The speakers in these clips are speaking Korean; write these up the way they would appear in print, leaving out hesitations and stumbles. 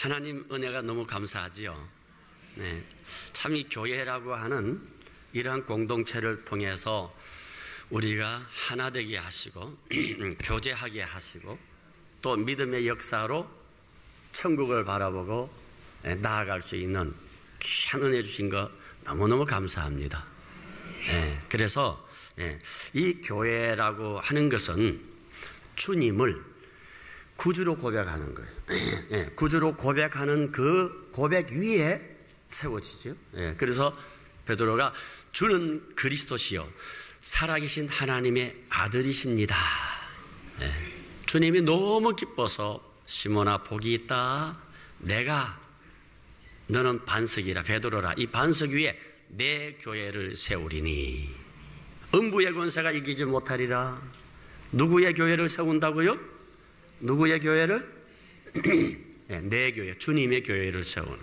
하나님 은혜가 너무 감사하지요. 네, 참 이 교회라고 하는 이러한 공동체를 통해서 우리가 하나 되게 하시고 교제하게 하시고 또 믿음의 역사로 천국을 바라보고 나아갈 수 있는 귀한 은혜 주신 거 너무너무 감사합니다. 그래서 이 교회라고 하는 것은 주님을 구주로 고백하는 거예요. 구주로 고백하는 그 고백 위에 세워지죠. 그래서 베드로가 주는 그리스도시요 살아계신 하나님의 아들이십니다. 주님이 너무 기뻐서 시몬아 복이 있다. 내가 너는 반석이라 베드로라 이 반석 위에 내 교회를 세우리니 음부의 권세가 이기지 못하리라. 누구의 교회를 세운다고요? 누구의 교회를? 내 교회, 주님의 교회를 세우는.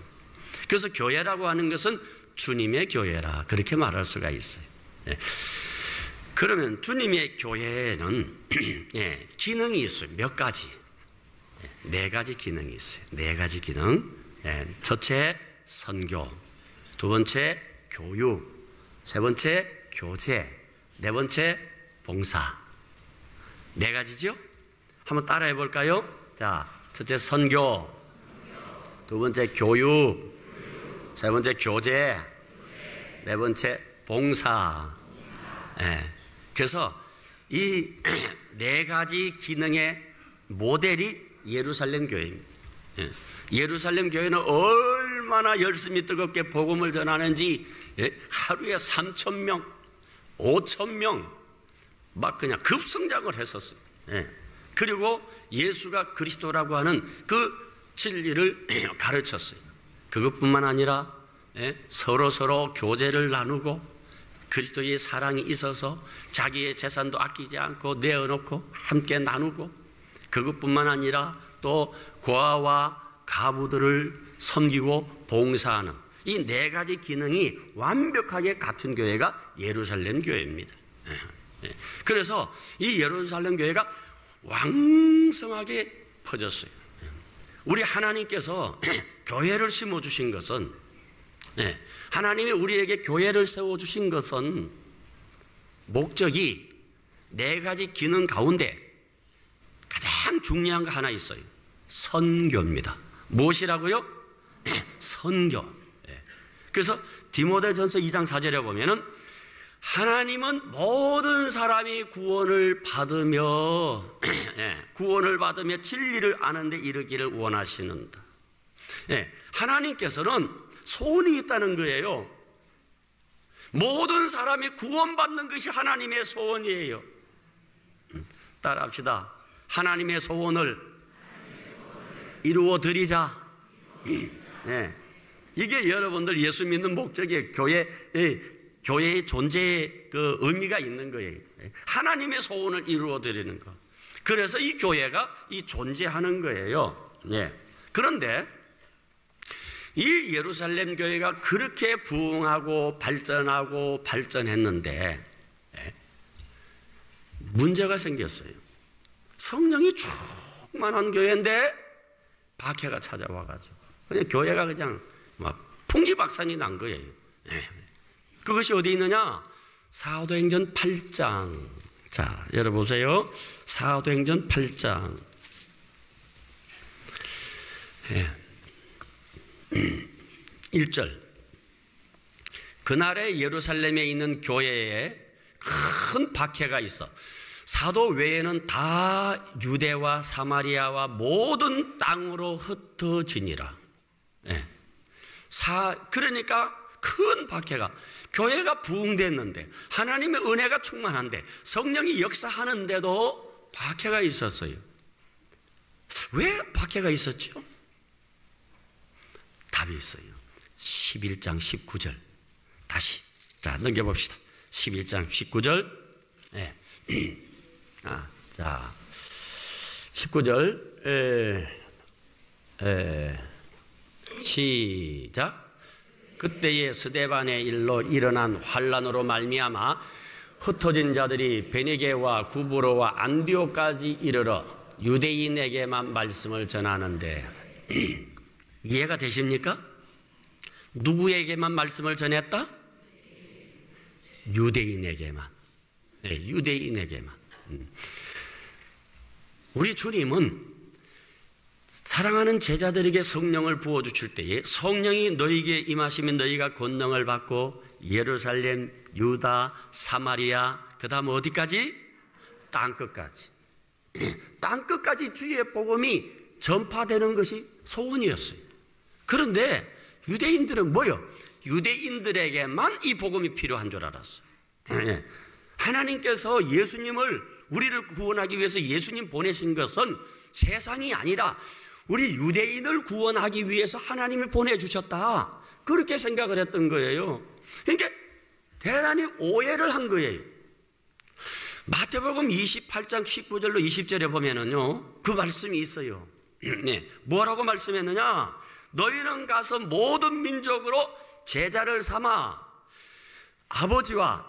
그래서 교회라고 하는 것은 주님의 교회라 그렇게 말할 수가 있어요. 그러면 주님의 교회에는 기능이 있어요. 몇 가지? 네 가지 기능이 있어요. 네 가지 기능. 첫째 선교, 두 번째 교육, 세 번째 교제, 네 번째 봉사. 네 가지죠? 한번 따라해 볼까요? 자, 첫째 선교, 두 번째 교육, 세 번째 교제, 네 번째 봉사. 그래서 이 네 가지 기능의 모델이 예루살렘 교회입니다. 예루살렘 교회는 얼마나 열심히 뜨겁게 복음을 전하는지 하루에 3,000명, 5,000명 막 그냥 급성장을 했었어요. 그리고 예수가 그리스도라고 하는 그 진리를 가르쳤어요. 그것뿐만 아니라 서로 교제를 나누고 그리스도의 사랑이 있어서 자기의 재산도 아끼지 않고 내어놓고 함께 나누고 그것뿐만 아니라 또 고아와 가부들을 섬기고 봉사하는 이 네 가지 기능이 완벽하게 갖춘 교회가 예루살렘 교회입니다. 그래서 이 예루살렘 교회가 왕성하게 퍼졌어요. 우리 하나님께서 교회를 심어주신 것은 하나님이 우리에게 교회를 세워주신 것은 목적이 네 가지 기능 가운데 가장 중요한 거 하나 있어요. 선교입니다. 무엇이라고요? 선교. 그래서 디모데전서 2장 4절에 보면은 하나님은 모든 사람이 구원을 받으며 진리를 아는 데 이르기를 원하시는다. 하나님께서는 소원이 있다는 거예요. 모든 사람이 구원받는 것이 하나님의 소원이에요. 따라합시다. 하나님의 소원을 이루어 드리자. 이게 여러분들 예수 믿는 목적이에요. 교회의 존재의 그 의미가 있는 거예요. 하나님의 소원을 이루어 드리는 거. 그래서 이 교회가 존재하는 거예요. 그런데 이 예루살렘 교회가 그렇게 부흥하고 발전했는데 문제가 생겼어요. 성령이 충만한 교회인데 박해가 찾아와가지고 그냥 교회가 그냥 막 풍지박산이 난 거예요. 그것이 어디 있느냐? 사도행전 8장. 자, 열어보세요. 사도행전 8장. 1절. 그날에 예루살렘에 있는 교회에 큰 박해가 있어. 사도 외에는 다 유대와 사마리아와 모든 땅으로 흩어지니라. 그러니까 큰 박해가, 교회가 부흥됐는데 하나님의 은혜가 충만한데 성령이 역사하는데도 박해가 있었어요. 왜 박해가 있었죠? 답이 있어요. 11장 19절. 다시 넘겨봅시다. 11장 19절. 자, 19절. 시작. 그때에 스데반의 일로 일어난 환란으로 말미암아 흩어진 자들이 베니게와 구브로와 안디옥까지 이르러 유대인에게만 말씀을 전하는데 이해가 되십니까? 누구에게만 말씀을 전했다? 유대인에게만. 네, 유대인에게만. 우리 주님은 사랑하는 제자들에게 성령을 부어주실 때에 성령이 너희에게 임하시면 너희가 권능을 받고 예루살렘, 유다, 사마리아, 그 다음 어디까지? 땅끝까지. 땅끝까지 주의 복음이 전파되는 것이 소원이었어요. 그런데 유대인들은 뭐요? 유대인들에게만 이 복음이 필요한 줄 알았어요. 하나님께서 예수님을 우리를 구원하기 위해서 예수님 보내신 것은 세상이 아니라 우리 유대인을 구원하기 위해서 하나님이 보내주셨다. 그렇게 생각을 했던 거예요. 그러니까 대단히 오해를 한 거예요. 마태복음 28장 19절로 20절에 보면은요, 그 말씀이 있어요. 네, 뭐라고 말씀했느냐? 너희는 가서 모든 민족으로 제자를 삼아 아버지와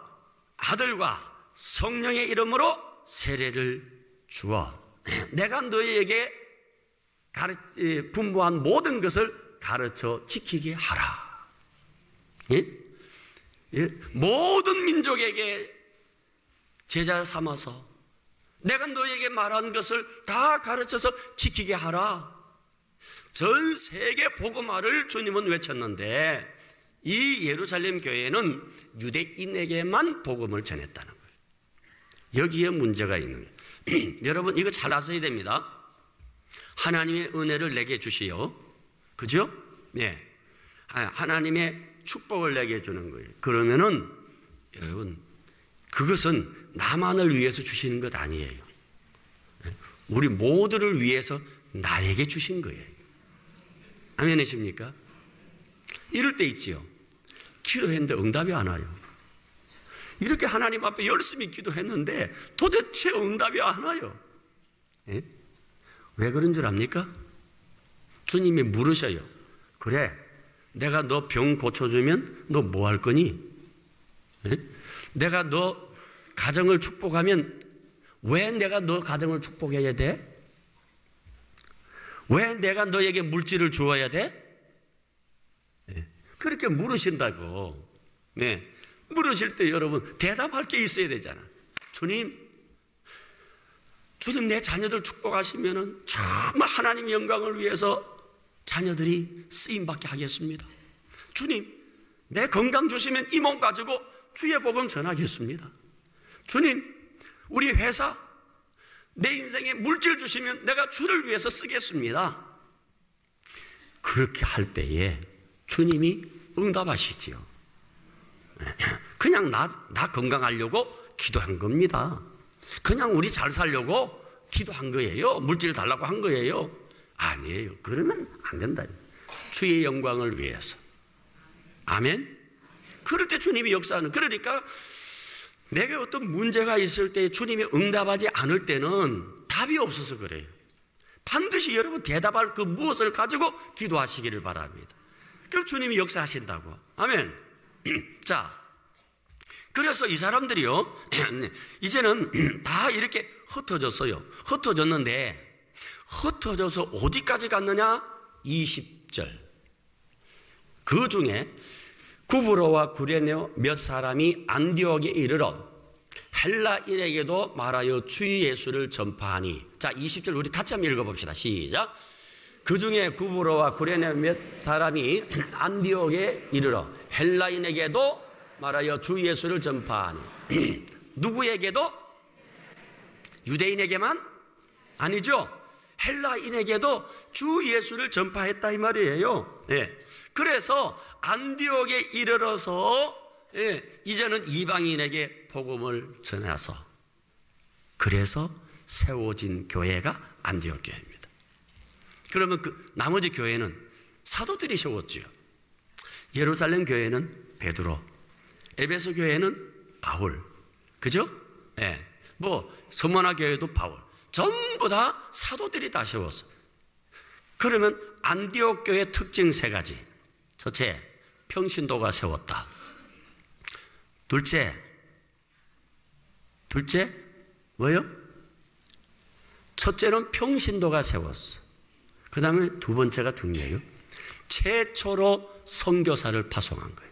아들과 성령의 이름으로 세례를 주어 내가 너희에게 분부한 모든 것을 가르쳐 지키게 하라. 예? 예? 모든 민족에게 제자 삼아서 내가 너희에게 말한 것을 다 가르쳐서 지키게 하라. 전 세계 복음화를 주님은 외쳤는데 이 예루살렘 교회는 유대인에게만 복음을 전했다는 거예요. 여기에 문제가 있는 거예요. 여러분 이거 잘 아셔야 됩니다. 하나님의 은혜를 내게 주시오. 그죠? 네. 하나님의 축복을 내게 주는 거예요. 그러면은 여러분 그것은 나만을 위해서 주시는 것 아니에요. 우리 모두를 위해서 나에게 주신 거예요. 아멘이십니까? 이럴 때 있지요. 기도했는데 응답이 안 와요. 이렇게 하나님 앞에 열심히 기도했는데 도대체 응답이 안 와요. 예? 왜 그런 줄 압니까? 주님이 물으셔요. 그래, 내가 너 병 고쳐주면 너 뭐 할 거니? 예? 내가 너 가정을 축복하면 왜 내가 너 가정을 축복해야 돼? 왜 내가 너에게 물질을 주어야 돼? 네. 그렇게 물으신다고. 네. 물으실 때 여러분 대답할 게 있어야 되잖아. 주님 내 자녀들 축복하시면은 정말 하나님 영광을 위해서 자녀들이 쓰임받게 하겠습니다. 주님 내 건강 주시면 이 몸 가지고 주의 복음 전하겠습니다. 주님 우리 회사 내 인생에 물질 주시면 내가 주를 위해서 쓰겠습니다. 그렇게 할 때에 주님이 응답하시지요. 그냥 나 건강하려고 기도한 겁니다. 그냥 우리 잘 살려고 기도한 거예요. 물질 달라고 한 거예요. 아니에요. 그러면 안 된다. 주의 영광을 위해서. 아멘. 그럴 때 주님이 역사하는. 그러니까 내게 어떤 문제가 있을 때 주님이 응답하지 않을 때는 답이 없어서 그래요. 반드시 여러분 대답할 그 무엇을 가지고 기도하시기를 바랍니다. 그럼 주님이 역사하신다고. 아멘. 자, 그래서 이 사람들이요, 이제는 다 이렇게 흩어졌어요. 흩어졌는데, 흩어져서 어디까지 갔느냐? 20절. 그 중에 구브로와 구레네 몇 사람이 안디옥에 이르러 헬라인에게도 말하여 주 예수를 전파하니. 자, 20절 우리 같이 한번 읽어봅시다. 시작. 그 중에 구브로와 구레네 몇 사람이 안디옥에 이르러 헬라인에게도 말하여 주 예수를 전파하니. 누구에게도? 유대인에게만? 아니죠. 헬라인에게도 주 예수를 전파했다 이 말이에요. 예. 그래서 안디옥에 이르러서 이제는 이방인에게 복음을 전해서 그래서 세워진 교회가 안디옥 교회입니다. 그러면 그 나머지 교회는 사도들이 세웠지요. 예루살렘 교회는 베드로, 에베소 교회는 바울, 그죠? 예. 뭐 서머나 교회도 바울, 전부 다 사도들이 다 세웠어. 그러면 안디옥 교회 특징 세 가지. 첫째, 평신도가 세웠다. 둘째, 뭐요? 첫째는 평신도가 세웠어. 그 다음에 두 번째가 중요해요. 최초로 선교사를 파송한 거예요.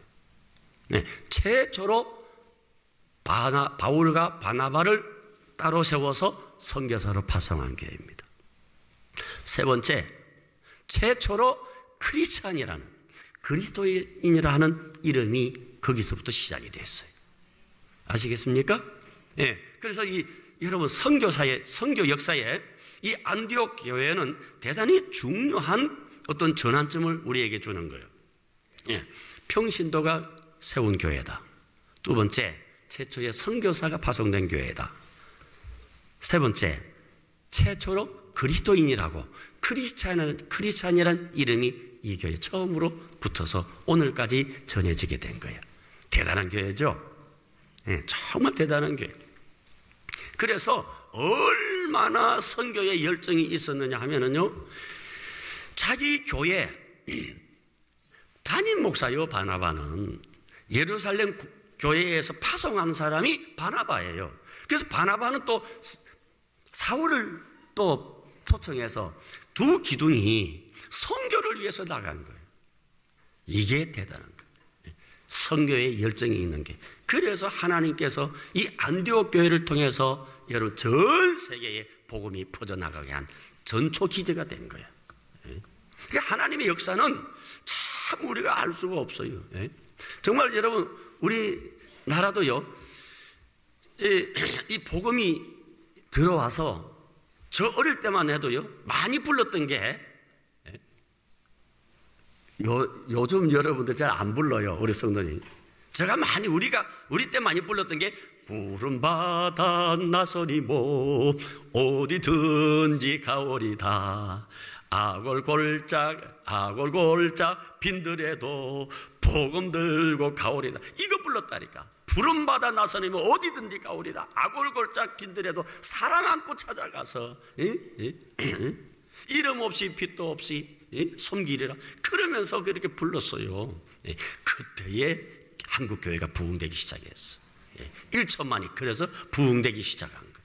네, 최초로 바울과 바나바를 따로 세워서 선교사로 파송한 교회입니다. 세 번째, 최초로 크리스찬이라는, 그리스도인이라는 이름이 거기서부터 시작이 됐어요. 아시겠습니까? 네, 그래서 여러분 선교 역사에 이 안디옥 교회는 대단히 중요한 어떤 전환점을 우리에게 주는 거예요. 예, 평신도가 세운 교회다. 두 번째, 최초의 선교사가 파송된 교회다. 세 번째, 최초로 그리스도인이라고 크리스찬이라는 이름이 이 교회에 처음으로 붙어서 오늘까지 전해지게 된 거예요. 대단한 교회죠. 예, 정말 대단한 교회. 그래서 얼마나 선교에 열정이 있었느냐 하면은요, 자기 교회 담임 목사요 바나바는 예루살렘 교회에서 파송한 사람이 바나바예요. 그래서 바나바는 또 사울을 또 초청해서 두 기둥이 선교를 위해서 나간 거예요. 이게 대단한 거예요. 선교에 열정이 있는 게. 그래서 하나님께서 이 안디옥 교회를 통해서 여러분 전 세계에 복음이 퍼져나가게 한 전초 기제가 된 거예요. 그러니까 하나님의 역사는 참 우리가 알 수가 없어요. 정말 여러분 우리나라도요, 이 복음이 들어와서 저 어릴 때만 해도요 많이 불렀던 게, 요즘 여러분들 잘 안 불러요. 우리 성도님. 제가 우리 때 많이 불렀던 게 푸른 바다 나서니 뭐 어디든지 가오리다. 아골골짝 빈들에도 복음 들고 가오리다. 이거 불렀다니까. 푸른 바다 나서니 뭐 어디든지 가오리다. 아골골짝 빈들에도 사랑 안고 찾아가서 이름 없이 빛도 없이 섬기리라. 그러면서 그렇게 불렀어요. 그때에 한국교회가 부흥되기 시작했어. 1천만이 그래서 부흥되기 시작한 거예요.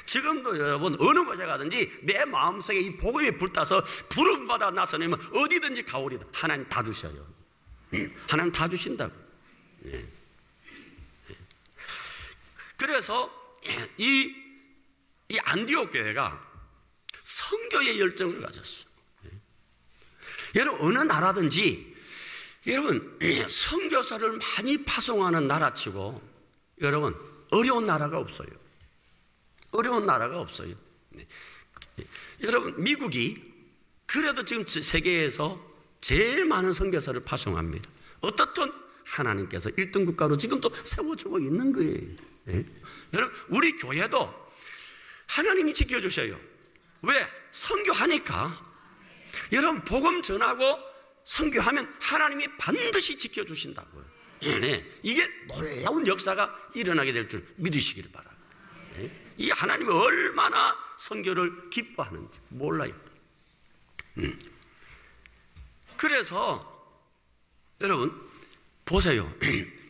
지금도 여러분 어느 곳에 가든지 내 마음속에 이 복음이 불타서 푸른 바다 나서면 어디든지 가오리다. 하나님 다 주셔요. 하나님 다 주신다고. 그래서 이 안디옥 교회가 선교의 열정을 가졌어요. 여러분 어느 나라든지 여러분 선교사를 많이 파송하는 나라치고 여러분 어려운 나라가 없어요. 어려운 나라가 없어요. 여러분 미국이 그래도 지금 세계에서 제일 많은 선교사를 파송합니다. 어떻든 하나님께서 1등 국가로 지금도 세워주고 있는 거예요. 여러분 우리 교회도 하나님이 지켜주셔요. 왜? 선교하니까. 여러분 복음 전하고 선교하면 하나님이 반드시 지켜주신다고요. 이게 놀라운 역사가 일어나게 될 줄 믿으시기를 바랍니다. 이 하나님이 얼마나 선교를 기뻐하는지 몰라요. 그래서 여러분 보세요.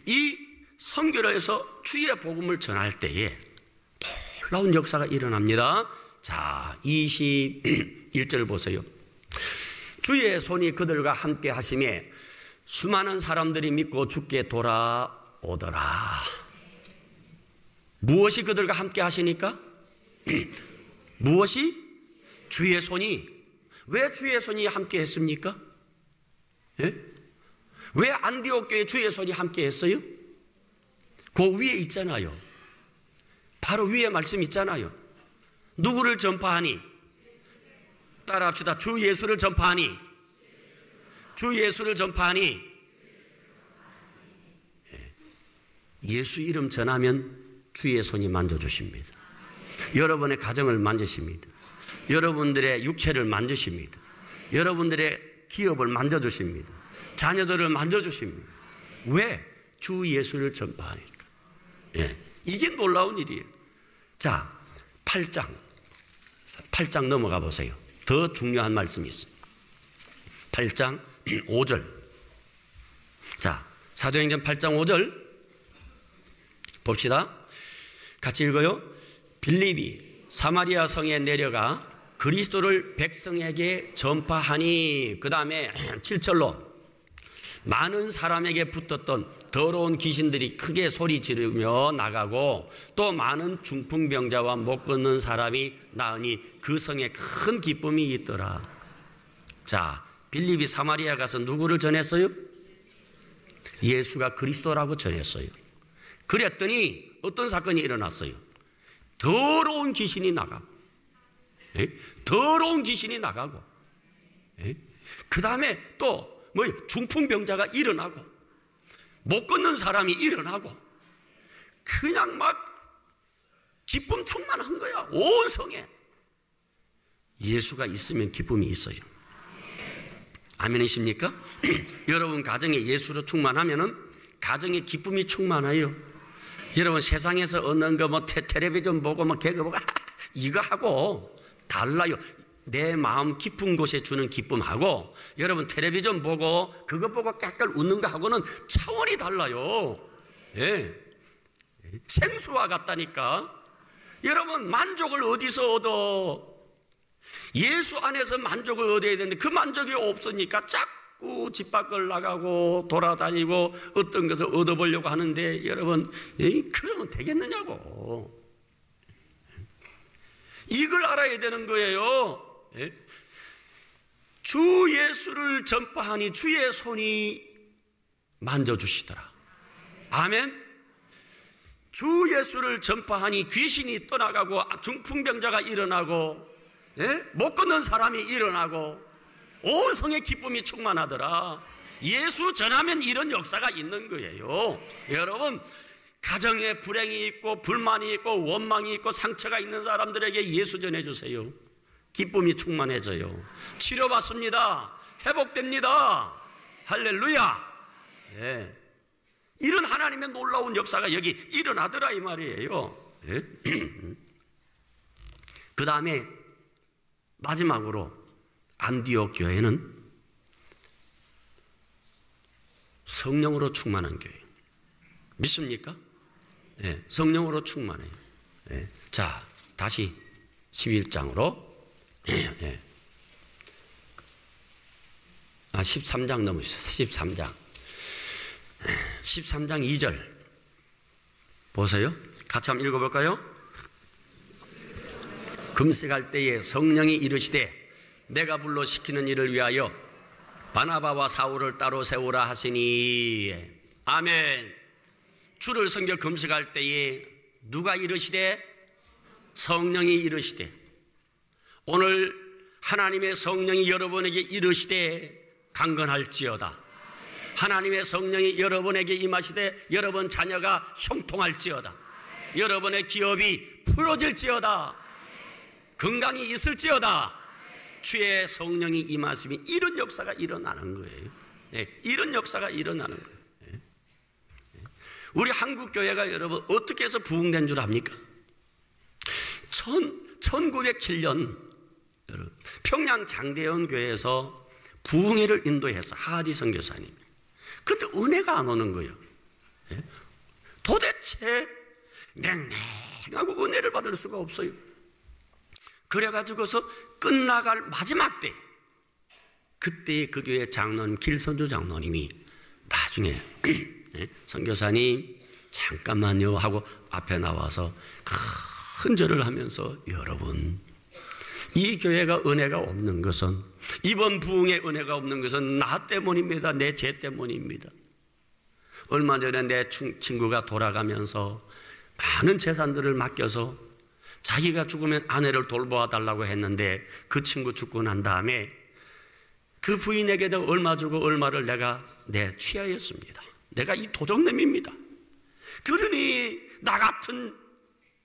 이 선교를 해서 주의 복음을 전할 때에 놀라운 역사가 일어납니다. 자, 21절 보세요. 주의 손이 그들과 함께 하심에 수많은 사람들이 믿고 주께 돌아오더라. 무엇이 그들과 함께 하시니까? 무엇이? 주의 손이. 왜 주의 손이 함께 했습니까? 왜 안디옥 교회 주의 손이 함께 했어요? 그 위에 있잖아요. 바로 위에 말씀 있잖아요. 누구를 전파하니? 따라합시다. 주 예수를 전파하니. 주 예수를 전파하니. 예수 이름 전하면 주의 손이 만져주십니다. 여러분의 가정을 만지십니다. 여러분들의 육체를 만지십니다. 여러분들의 기업을 만져주십니다. 자녀들을 만져주십니다. 왜? 주 예수를 전파하니까. 이게 놀라운 일이에요. 자, 8장 넘어가 보세요. 더 중요한 말씀이 있어요. 8장 5절. 자, 사도행전 8장 5절 봅시다. 같이 읽어요. 빌립이 사마리아 성에 내려가 그리스도를 백성에게 전파하니. 그 다음에 7절로 많은 사람에게 붙었던 더러운 귀신들이 크게 소리 지르며 나가고 또 많은 중풍병자와 못 걷는 사람이 나으니 그 성에 큰 기쁨이 있더라. 자, 빌립이 사마리아 가서 누구를 전했어요? 예수가 그리스도라고 전했어요. 그랬더니 어떤 사건이 일어났어요? 더러운 귀신이 나가고, 더러운 귀신이 나가고, 그 다음에 또 중풍병자가 일어나고 못 걷는 사람이 일어나고, 그냥 막 기쁨 충만한 거야. 온 성에. 예수가 있으면 기쁨이 있어요. 아멘이십니까? 여러분 가정에 예수로 충만하면은 가정에 기쁨이 충만해요. 여러분 세상에서 얻는 거 텔레비전 보고 개그 보고 이거 하고 달라요. 내 마음 깊은 곳에 주는 기쁨하고 여러분 텔레비전 보고 그거 보고 깔깔 웃는 거 하고는 차원이 달라요. 예. 생수와 같다니까. 여러분 만족을 어디서 얻어? 예수 안에서 만족을 얻어야 되는데 그 만족이 없으니까 자꾸 집 밖을 나가고 돌아다니고 어떤 것을 얻어보려고 하는데 여러분 그러면 되겠느냐고. 이걸 알아야 되는 거예요. 주 예수를 전파하니 주의 손이 만져주시더라. 아멘. 주 예수를 전파하니 귀신이 떠나가고 중풍병자가 일어나고 못 걷는 사람이 일어나고 온 성에 기쁨이 충만하더라. 예수 전하면 이런 역사가 있는 거예요. 여러분 가정에 불행이 있고 불만이 있고 원망이 있고 상처가 있는 사람들에게 예수 전해주세요. 기쁨이 충만해져요. 치료받습니다. 회복됩니다. 할렐루야. 네. 이런 하나님의 놀라운 역사가 여기 일어나더라 이 말이에요. 네. 그 다음에 마지막으로 안디옥 교회는 성령으로 충만한 교회. 믿습니까? 네, 성령으로 충만해요. 네. 자, 다시 11장으로 13장 넘으셨어요. 13장 2절 보세요. 같이 한번 읽어볼까요? 금식할 때에 성령이 이르시되 내가 불러 시키는 일을 위하여 바나바와 사울을 따로 세우라 하시니. 아멘. 주를 섬겨 금식할 때에 누가 이르시되? 성령이 이르시되. 오늘 하나님의 성령이 여러분에게 이르시되 강건할지어다. 하나님의 성령이 여러분에게 임하시되 여러분 자녀가 형통할지어다. 여러분의 기업이 풀어질지어다. 건강이 있을지어다. 주의 성령이 임하시면 이런 역사가 일어나는 거예요. 네, 이런 역사가 일어나는 거예요. 네. 우리 한국교회가 여러분 어떻게 해서 부흥된 줄 압니까? 1907년 평양 장대현 교회에서 부흥회를 인도해서 하디 선교사님. 근데 은혜가 안 오는 거예요. 네? 도대체 냉랭하고 은혜를 받을 수가 없어요. 그래가지고서 끝나갈 마지막 때, 그때 그 교회 장로님 길선주 장로님이 나중에 선교사님 잠깐만요 하고 앞에 나와서 큰 절을 하면서 여러분 이 교회가 은혜가 없는 것은, 이번 부흥에 은혜가 없는 것은 나 때문입니다. 내 죄 때문입니다. 얼마 전에 내 친구가 돌아가면서 많은 재산들을 맡겨서 자기가 죽으면 아내를 돌보아 달라고 했는데 그 친구 죽고 난 다음에 그 부인에게도 얼마 주고 얼마를 내가 취하였습니다. 내가 이 도적놈입니다. 그러니 나 같은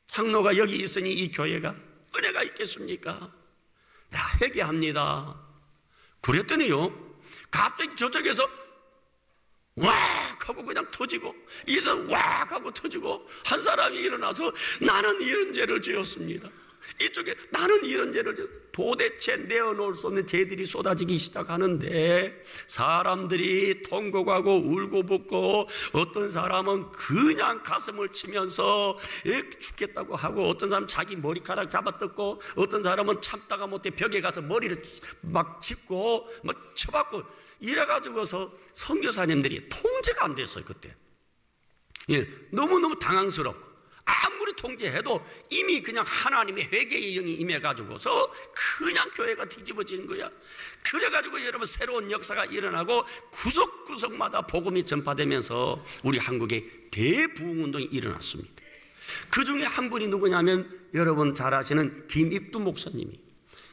장로가 여기 있으니 이 교회가 은혜가 있겠습니까? 나 회개합니다. 그랬더니요, 갑자기 저쪽에서 왁 하고 그냥 터지고, 이에서 왁 하고 터지고, 한 사람이 일어나서 나는 이런 죄를 지었습니다. 이쪽에 나는 이런 죄를 도대체 내어놓을 수 없는 죄들이 쏟아지기 시작하는데 사람들이 통곡하고 울고붓고 어떤 사람은 그냥 가슴을 치면서 죽겠다고 하고 어떤 사람은 자기 머리카락 잡아뜯고 어떤 사람은 참다가 못해 벽에 가서 머리를 막 짚고 막 쳐박고 이래가지고서 선교사님들이 통제가 안 됐어요. 그때 너무너무 당황스럽고 아무리 통제해도 이미 그냥 하나님의 회개의 영이 임해가지고서 그냥 교회가 뒤집어지는 거야. 그래가지고 여러분 새로운 역사가 일어나고 구석구석마다 복음이 전파되면서 우리 한국에 대부흥운동이 일어났습니다. 그 중에 한 분이 누구냐면 여러분 잘 아시는 김익두 목사님이,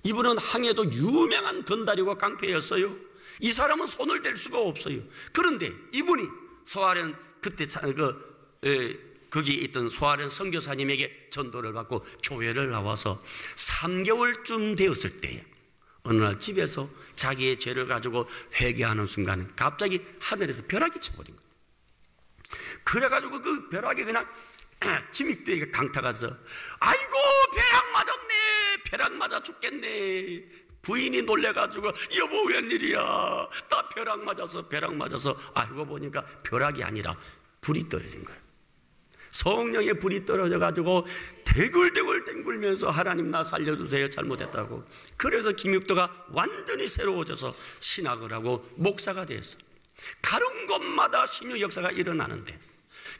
이분은 항해도 유명한 건달이고 깡패였어요. 이 사람은 손을 댈 수가 없어요. 그런데 이분이 소아련 그때 거기 있던 소아련 선교사님에게 전도를 받고 교회를 나와서 3개월쯤 되었을 때에 어느 날 집에서 자기의 죄를 가지고 회개하는 순간 갑자기 하늘에서 벼락이 쳐버린 거예요. 그래가지고 그 벼락이 그냥 김익두에게 강타가서 아이고 벼락 맞았네, 벼락 맞아 죽겠네. 부인이 놀래가지고 여보 웬일이야, 나 벼락 맞아서 알고 보니까 벼락이 아니라 불이 떨어진 거예요. 성령의 불이 떨어져가지고 대굴대굴 뒹굴면서 하나님 나 살려주세요, 잘못했다고. 그래서 김익도가 완전히 새로워져서 신학을 하고 목사가 됐어. 가는 곳마다 신유 역사가 일어나는데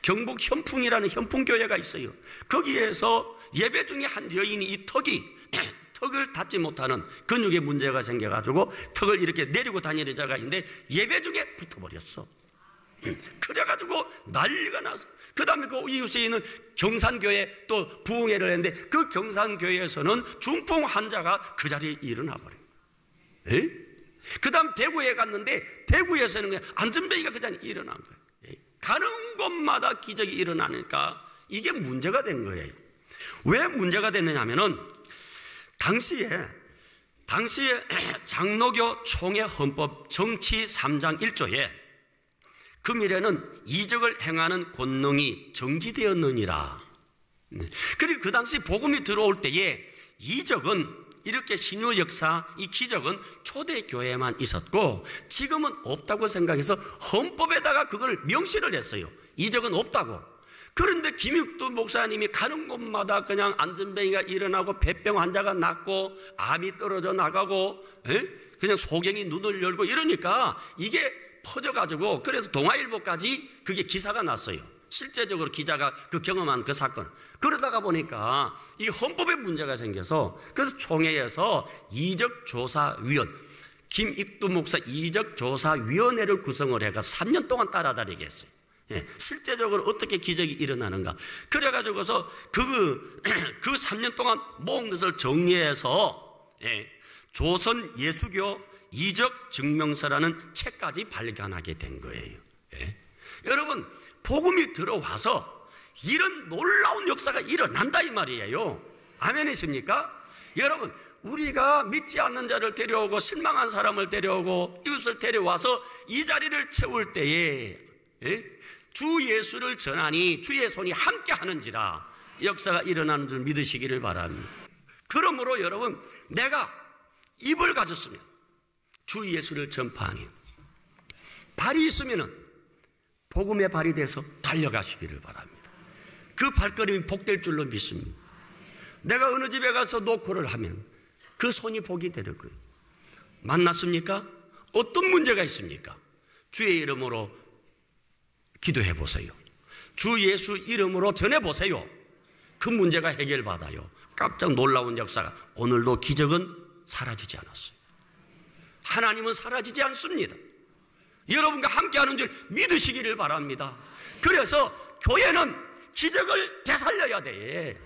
경북 현풍이라는 현풍교회가 있어요. 거기에서 예배 중에 한 여인이 이 턱을 닫지 못하는 근육에 문제가 생겨가지고 턱을 이렇게 내리고 다니는 자가 있는데 예배 중에 붙어버렸어. 그래가지고 난리가 나서 그 다음에 그 이웃에 있는 경산교회 또 부흥회를 했는데 그 경산교회에서는 중풍 환자가 그 자리에 일어나 버려요. 그 다음 대구에 갔는데 대구에서는 그냥 안전뱅이가 그 자리에 일어난 거예요. 가는 곳마다 기적이 일어나니까 이게 문제가 된 거예요. 왜 문제가 됐느냐 하면은 당시에 장로교 총회 헌법 정치 3장 1조에 금일에는 이적을 행하는 권능이 정지되었느니라. 그리고 그 당시 복음이 들어올 때에 이적은 이렇게 신유 역사, 이 기적은 초대교회에만 있었고 지금은 없다고 생각해서 헌법에다가 그걸 명시를 했어요. 이적은 없다고. 그런데 김익두 목사님이 가는 곳마다 그냥 안전뱅이가 일어나고 폐병 환자가 낫고 암이 떨어져 나가고 그냥 소경이 눈을 열고 이러니까 이게 퍼져가지고 그래서 동아일보까지 그게 기사가 났어요. 실제적으로 기자가 그 경험한 그 사건. 그러다가 보니까 이 헌법에 문제가 생겨서 그래서 총회에서 이적조사위원 김익두 목사 이적조사위원회를 구성을 해가 3년 동안 따라다니게 했어요. 실제적으로 어떻게 기적이 일어나는가. 그래가지고서 그 3년 동안 모은 것을 정리해서 조선 예수교 이적 증명서라는 책까지 발간하게 된 거예요. 여러분 복음이 들어와서 이런 놀라운 역사가 일어난다 이 말이에요. 아멘이십니까? 여러분 우리가 믿지 않는 자를 데려오고 실망한 사람을 데려오고 이웃을 데려와서 이 자리를 채울 때에 주 예수를 전하니 주의 손이 함께 하는지라 역사가 일어나는 줄 믿으시기를 바랍니다. 그러므로 여러분 내가 입을 가졌으면 주 예수를 전파하니 발이 있으면 복음의 발이 돼서 달려가시기를 바랍니다. 그 발걸음이 복될 줄로 믿습니다. 내가 어느 집에 가서 노크를 하면 그 손이 복이 되는 거예요. 만났습니까? 어떤 문제가 있습니까? 주의 이름으로 기도해 보세요. 주 예수 이름으로 전해 보세요. 그 문제가 해결받아요. 깜짝 놀라운 역사가. 오늘도 기적은 사라지지 않았어요. 하나님은 사라지지 않습니다. 여러분과 함께하는 줄 믿으시기를 바랍니다. 그래서 교회는 기적을 되살려야 돼.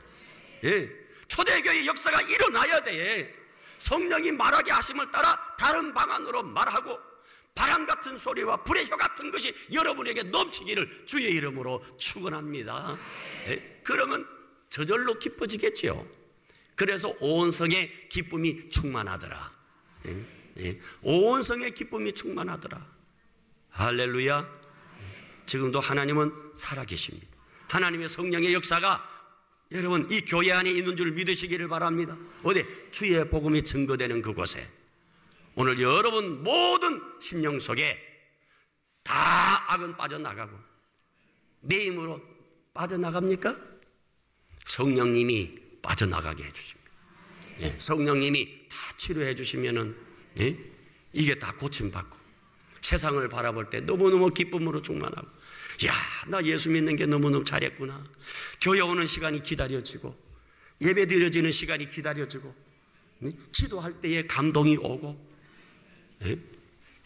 초대교회 역사가 일어나야 돼. 성령이 말하게 하심을 따라 다른 방안으로 말하고 바람 같은 소리와 불의 혀 같은 것이 여러분에게 넘치기를 주의 이름으로 축원합니다. 그러면 저절로 기뻐지겠죠. 그래서 온 성에 기쁨이 충만하더라. 온 성에 기쁨이 충만하더라. 할렐루야. 지금도 하나님은 살아계십니다. 하나님의 성령의 역사가 여러분 이 교회 안에 있는 줄 믿으시기를 바랍니다. 어디? 주의 복음이 증거되는 그곳에 오늘 여러분 모든 심령 속에 다 악은 빠져나가고 내 힘으로 빠져나갑니까? 성령님이 빠져나가게 해주십니다. 예, 성령님이 다 치료해 주시면은 예? 이게 다 고침받고 세상을 바라볼 때 너무너무 기쁨으로 충만하고, 야, 나 예수 믿는 게 너무너무 잘했구나. 교회 오는 시간이 기다려지고 예배 드려지는 시간이 기다려지고 기도할 때에 감동이 오고,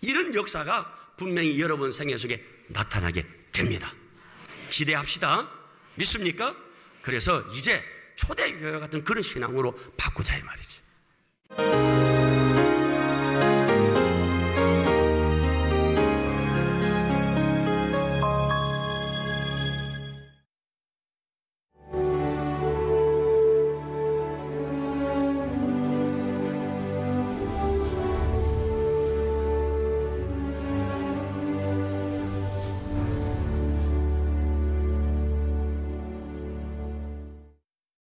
이런 역사가 분명히 여러분 생애 속에 나타나게 됩니다. 기대합시다. 믿습니까? 그래서 이제 초대교회 같은 그런 신앙으로 바꾸자 이 말이죠.